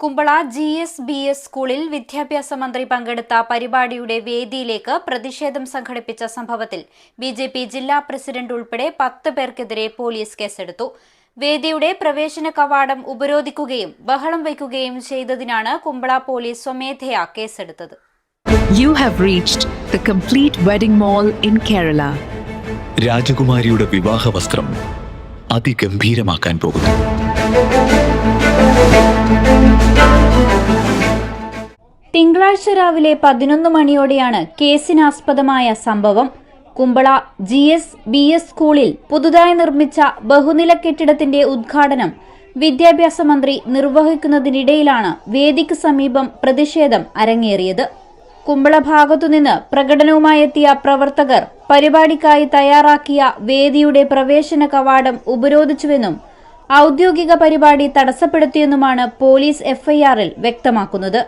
Kumbla GSBS സ്കൂളിൽ വിദ്യാഭ്യാസ മന്ത്രി പങ്കെടുത്ത പരിപാടിയുടെ വേദിയിലേക്ക് പ്രതിഷേധം സംഘടിപ്പിച്ച സംഭവത്തിൽ BJP ജില്ലാ പ്രസിഡന്റ് ഉൾപ്പെടെ 10 പേർക്കെതിരെ പോലീസ് കേസെടുത്തു. വേദിയുടെ പ്രവേശന കവാടം ഉപരോധിക്കുകയും ബഹളം വയ്ക്കുകയും ചെയ്തതിനാണ് കുമ്പള പോലീസ് സ്വമേധയാ കേസെടുത്തത്. You have reached the complete wedding mall in Kerala. രാജകുമാരിയുടെ വിവാഹ വസ്ത്രം അതിഗംഭീരമാക്കാൻ പോകുന്നു. തിങ്കളാഴ്ച രാവിലെ 11 മണിയോടെയാണ് കേസിനാസ്പദമായ സംഭവം. കുമ്പള GSBS സ്കൂളിൽ പുതുതായി നിർമ്മിച്ച ബഹുനില കെട്ടിടത്തിന്റെ ഉദ്ഘാടനം വിദ്യാഭ്യാസ മന്ത്രി നിർവഹിക്കുന്നതിനിടയിലാണ് വേദിക്ക് സമീപം പ്രതിഷേധം അരങ്ങേറിയത്. കുമ്പള ഭാഗത്തുനിന്ന് പ്രകടനവുമായെത്തിയ പ്രവർത്തകർ പരിപാടിക്കായി തയ്യാറാക്കിയ വേദിയുടെ പ്രവേശന കവാടം ഉപരോധിച്ചുവെന്നും ഔദ്യോഗിക പരിപാടി തടസ്സപ്പെടുത്തിയെന്നുമാണ് പോലീസ് FIRൽ വ്യക്തമാക്കുന്നത്.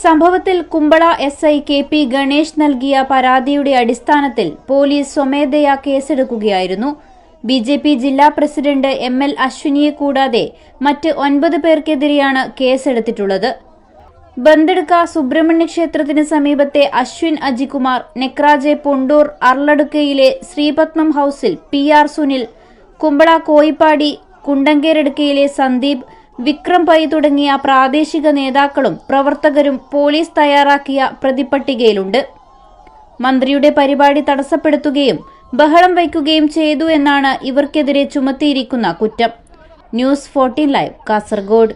സംഭവത്തിൽ കുമ്പള SI KP ഗണേഷ് നൽകിയ പരാതിയുടെ അടിസ്ഥാനത്തിൽ പോലീസ് സ്വമേധയാ കേസെടുക്കുകയായിരുന്നു. BJP ജില്ലാ പ്രസിഡന്റ് ML അശ്വിനിയെ കൂടാതെ മറ്റ് 9 പേർക്കെതിരെയാണ് കേസെടുത്തിട്ടുള്ളത്. ബന്തെടുക്ക സുബ്രഹ്മണ്യ ക്ഷേത്രത്തിന് സമീപത്തെ അശ്വിൻ അജികുമാർ, നെക്രാജെ പൊണ്ടൂർ അർലടുക്കയിലെ ശ്രീപത്മം ഹൌസിൽ PR സുനിൽ, കുമ്പള കോയിപ്പാടി കുണ്ടങ്കേരടുക്കയിലെ സന്ദീപ്, വിക്രം പൈ തുടങ്ങിയ പ്രാദേശിക നേതാക്കളും പ്രവർത്തകരും പോലീസ് തയ്യാറാക്കിയ പ്രതിപട്ടികയിലുണ്ട്. മന്ത്രിയുടെ പരിപാടി തടസ്സപ്പെടുത്തുകയും ബഹളം വയ്ക്കുകയും ചെയ്തു എന്നാണ് ഇവർക്കെതിരെ ചുമത്തിയിരിക്കുന്ന കുറ്റം. News 14 live, Kasaragod.